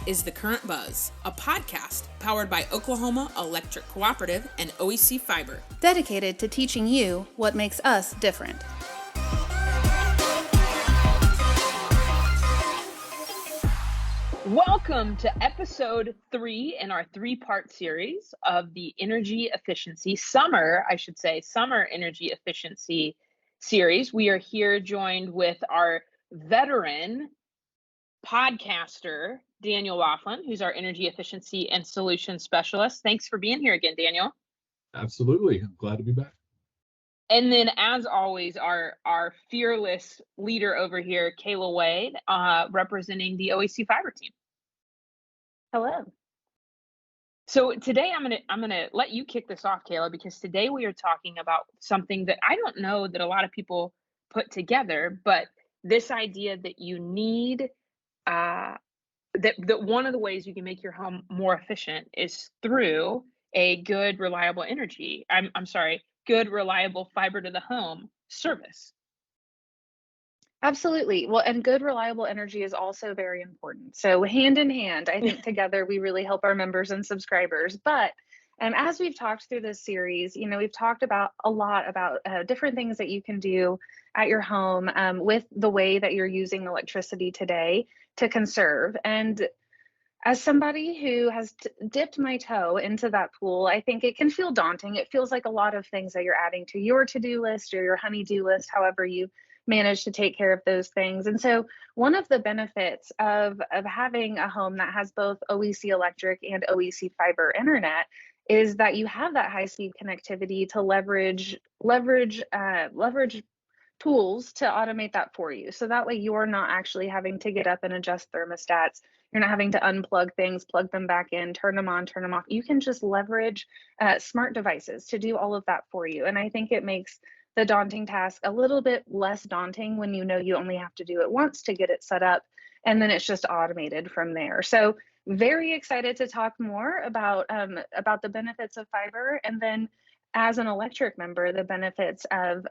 is The Current Buzz, a podcast powered by Oklahoma Electric Cooperative and OEC Fiber, dedicated to teaching you what makes us different. Welcome to episode 3 in our 3-part series of the summer energy efficiency series. We are here joined with our veteran podcaster, Daniel Laughlin, who's our energy efficiency and solution specialist. Thanks for being here again, Daniel. Absolutely. I'm glad to be back. And then, as always, our fearless leader over here, Kayla Wade, representing the OEC Fiber team. Hello. So today I'm gonna let you kick this off, Kayla, because today we are talking about something that I don't know that a lot of people put together, but this idea that you need that one of the ways you can make your home more efficient is through a good, reliable good, reliable fiber to the home service. Absolutely. Well, and good, reliable energy is also very important. So hand in hand, I think together we really help our members and subscribers. But as we've talked through this series, we've talked about a lot about different things that you can do at your home with the way that you're using electricity today to conserve. And as somebody who has dipped my toe into that pool, I think it can feel daunting. It feels like a lot of things that you're adding to your to-do list or your honey-do list, however you manage to take care of those things. And so one of the benefits of having a home that has both OEC electric and OEC fiber internet is that you have that high-speed connectivity to leverage tools to automate that for you. So that way you're not actually having to get up and adjust thermostats. You're not having to unplug things, plug them back in, turn them on, turn them off. You can just leverage smart devices to do all of that for you. And I think it makes the daunting task a little bit less daunting when you know you only have to do it once to get it set up, and then it's just automated from there. So very excited to talk more about the benefits of fiber, and then as an electric member, the benefits of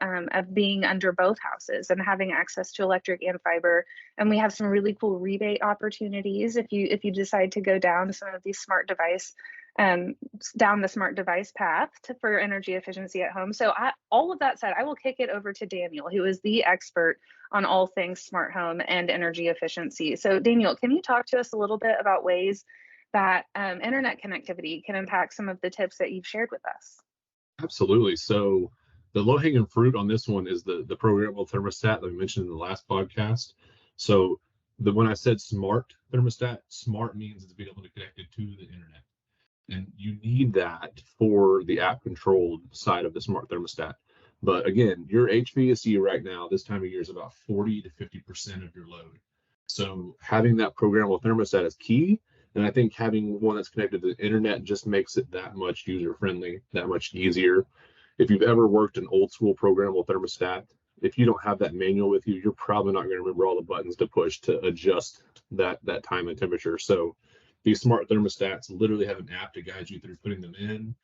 being under both houses and having access to electric and fiber. And we have some really cool rebate opportunities if you decide to go down some of these down the smart device path for energy efficiency at home. So all of that said, I will kick it over to Daniel, who is the expert on all things smart home and energy efficiency. So Daniel, can you talk to us a little bit about ways that internet connectivity can impact some of the tips that you've shared with us? Absolutely. So the low-hanging fruit on this one is the programmable thermostat that we mentioned in the last podcast. So when I said smart thermostat, smart means it's being able to connect it to the internet. And you need that for the app-controlled side of the smart thermostat. But again, your HVAC right now, this time of year, is about 40 to 50% of your load. So having that programmable thermostat is key. And I think having one that's connected to the internet just makes it that much user-friendly, that much easier. If you've ever worked an old-school programmable thermostat, if you don't have that manual with you, you're probably not going to remember all the buttons to push to adjust that time and temperature. So these smart thermostats literally have an app to guide you through putting them in.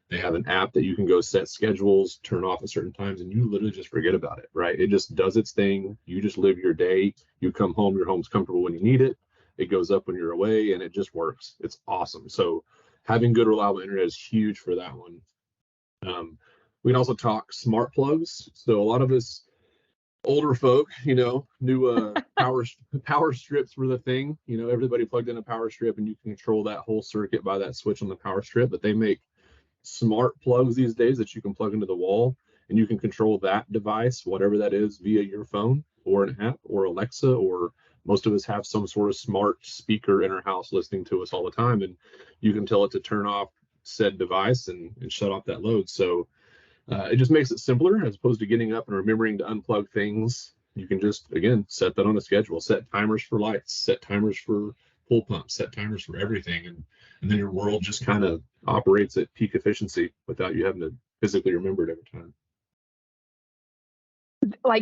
They have an app that you can go set schedules, turn off at certain times, and you literally just forget about it, right? It just does its thing. You just live your day. You come home, your home's comfortable when you need it. It goes up when you're away, and it just works. It's awesome. So having good, reliable internet is huge for that one. We can also talk smart plugs. So a lot of us older folk, knew power strips were the thing. Everybody plugged in a power strip, and you can control that whole circuit by that switch on the power strip. But they make smart plugs these days that you can plug into the wall, and you can control that device, whatever that is, via your phone or an app or Alexa, or most of us have some sort of smart speaker in our house listening to us all the time, and you can tell it to turn off said device and shut off that load. So it just makes it simpler as opposed to getting up and remembering to unplug things. You can just, again, set that on a schedule, set timers for lights, set timers for pool pumps, set timers for everything. And then your world just kind of operates at peak efficiency without you having to physically remember it every time.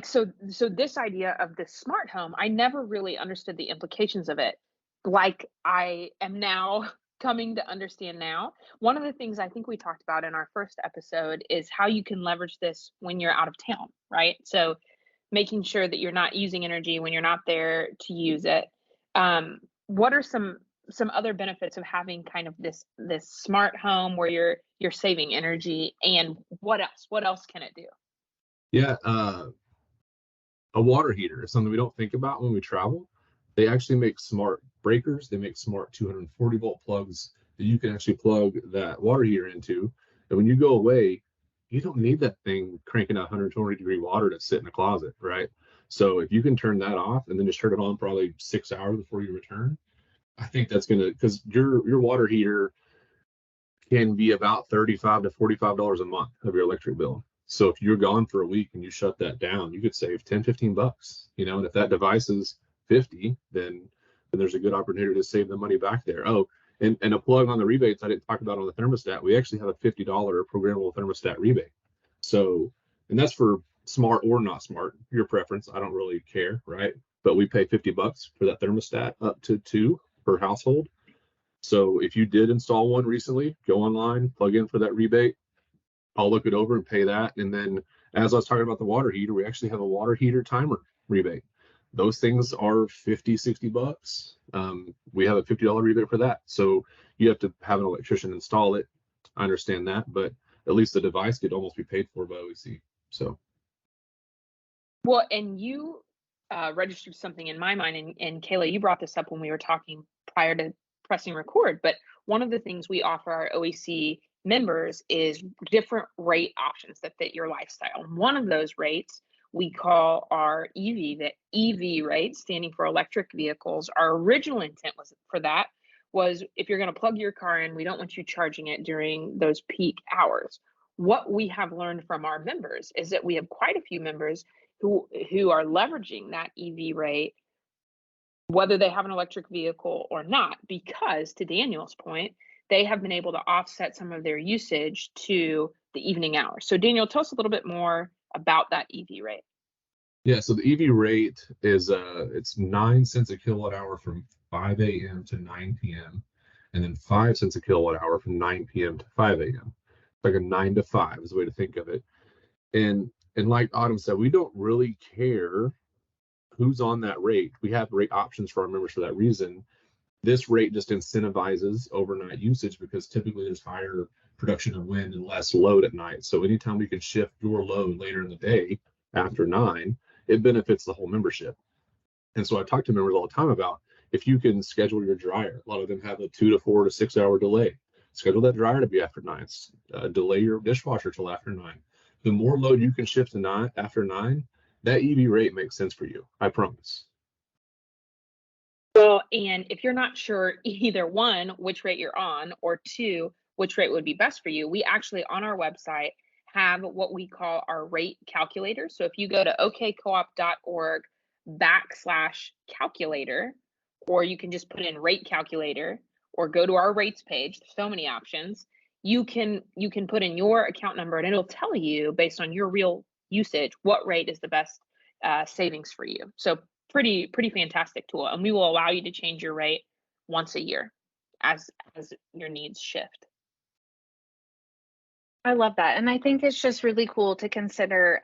So this idea of this smart home, I never really understood the implications of it, like I am now coming to understand now. One of the things I think we talked about in our first episode is how you can leverage this when you're out of town, right? So making sure that you're not using energy when you're not there to use it. What are some some other benefits of having kind of this smart home where you're saving energy, and what else can it do? Yeah, a water heater is something we don't think about when we travel. They actually make smart breakers. They make smart 240-volt plugs that you can actually plug that water heater into. And when you go away, you don't need that thing cranking out 120-degree water to sit in a closet, right? So if you can turn that off and then just turn it on probably 6 hours before you return, I think that's gonna, because your water heater can be about $35 to $45 a month of your electric bill. So if you're gone for a week and you shut that down, you could save 10, 15 bucks, you know, and if that device is 50, then there's a good opportunity to save the money back there. Oh, and a plug on the rebates I didn't talk about on the thermostat. We actually have a $50 programmable thermostat rebate. So, and that's for smart or not smart, your preference. I don't really care, right? But we pay 50 bucks for that thermostat, up to 2 per household. So if you did install one recently, go online, plug in for that rebate. I'll look it over and pay that. And then, as I was talking about the water heater, we actually have a water heater timer rebate. Those things are 50, 60 bucks. We have a $50 rebate for that. So you have to have an electrician install it. I understand that, but at least the device could almost be paid for by OEC. So. Well, and you registered something in my mind, and Kayla, you brought this up when we were talking prior to pressing record, but one of the things we offer our OEC members is different rate options that fit your lifestyle. One of those rates we call our EV, the EV rate, standing for electric vehicles. Our original intent was if you're going to plug your car in, we don't want you charging it during those peak hours. What we have learned from our members is that we have quite a few members who are leveraging that EV rate, whether they have an electric vehicle or not, because, to Daniel's point, they have been able to offset some of their usage to the evening hours. So Daniel, tell us a little bit more about that EV rate. Yeah, so the EV rate is it's 9 cents a kilowatt hour from 5 a.m. to 9 p.m. and then 5 cents a kilowatt hour from 9 p.m. to 5 a.m. It's like a 9 to 5 is the way to think of it. And like Autumn said, we don't really care who's on that rate. We have rate options for our members for that reason. This rate just incentivizes overnight usage because typically there's higher production of wind and less load at night. So anytime we can shift your load later in the day after 9, it benefits the whole membership. And so I talk to members all the time about, if you can schedule your dryer, a lot of them have a 2 to 4 to 6 hour delay. Schedule that dryer to be after 9. Delay your dishwasher till after 9. The more load you can shift to 9 after 9, that EV rate makes sense for you. I promise. Well, and if you're not sure, either one, which rate you're on, or 2, which rate would be best for you, we actually on our website have what we call our rate calculator. So if you go to okcoop.org/calculator, or you can just put in rate calculator, or go to our rates page, there's so many options. You can put in your account number and it'll tell you based on your real usage what rate is the best savings for you. So pretty fantastic tool, and we will allow you to change your rate once a year as your needs shift. I love that. And I think it's just really cool to consider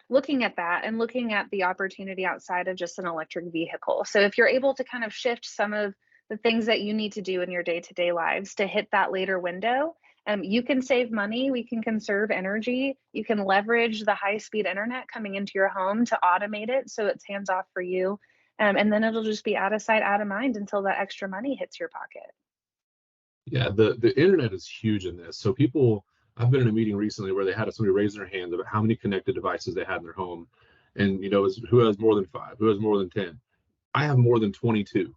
looking at that and looking at the opportunity outside of just an electric vehicle. So if you're able to kind of shift some of the things that you need to do in your day-to-day lives to hit that later window, you can save money, we can conserve energy, you can leverage the high-speed internet coming into your home to automate it so it's hands-off for you. And then it'll just be out of sight, out of mind until that extra money hits your pocket. Yeah, the internet is huge in this. So people, I've been in a meeting recently where they had somebody raise their hand about how many connected devices they had in their home. And, you know, who has more than 5? Who has more than 10? I have more than 22.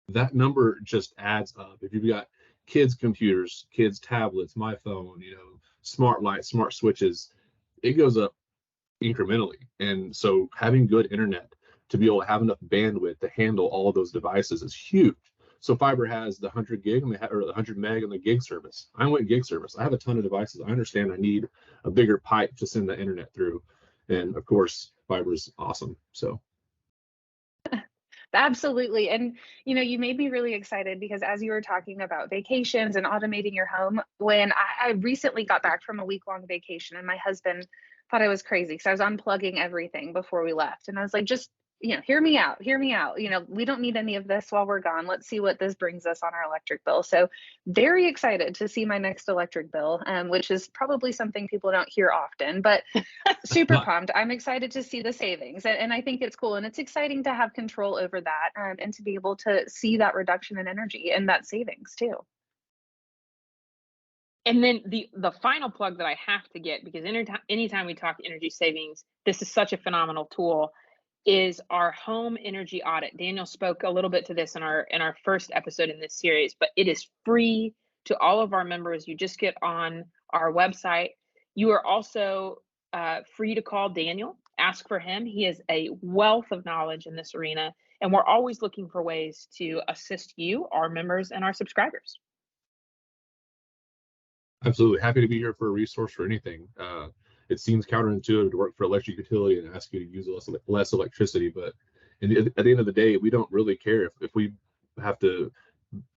That number just adds up. If you've got kids' computers, kids' tablets, my phone, you know, smart lights, smart switches, it goes up incrementally. And so having good internet to be able to have enough bandwidth to handle all of those devices is huge. So fiber has the 100 gig and or the 100 meg and the gig service. I went gig service. I have a ton of devices. I understand I need a bigger pipe to send the internet through. And of course, fiber is awesome. So. Absolutely. And, you know, you made me really excited because as you were talking about vacations and automating your home, when I recently got back from a week-long vacation and my husband thought I was crazy because I was unplugging everything before we left. And I was like, just hear me out. We don't need any of this while we're gone. Let's see what this brings us on our electric bill. So very excited to see my next electric bill, which is probably something people don't hear often, but super pumped. I'm excited to see the savings. And I think it's cool. And it's exciting to have control over that, and to be able to see that reduction in energy and that savings too. And then the final plug that I have to get, because anytime we talk energy savings, this is such a phenomenal tool, is our home energy audit. Daniel spoke a little bit to this in our first episode in this series, but it is free to all of our members. You just get on our website. You are also free to call Daniel, ask for him. He is a wealth of knowledge in this arena, and we're always looking for ways to assist you, our members, and our subscribers. Absolutely. Happy to be here for a resource for anything. It seems counterintuitive to work for electric utility and ask you to use less electricity, but at the end of the day, we don't really care if we have to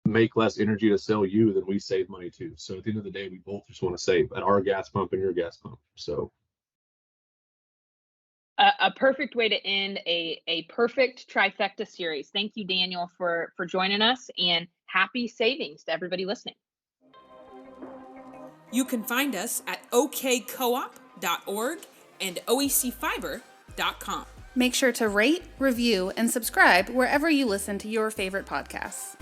make less energy to sell you, then we save money too. So at the end of the day, we both just want to save at our gas pump and your gas pump. So a perfect way to end a perfect trifecta series. Thank you, Daniel, for joining us, and happy savings to everybody listening. You can find us at okcoop.org and oecfiber.com. Make sure to rate, review, and subscribe wherever you listen to your favorite podcasts.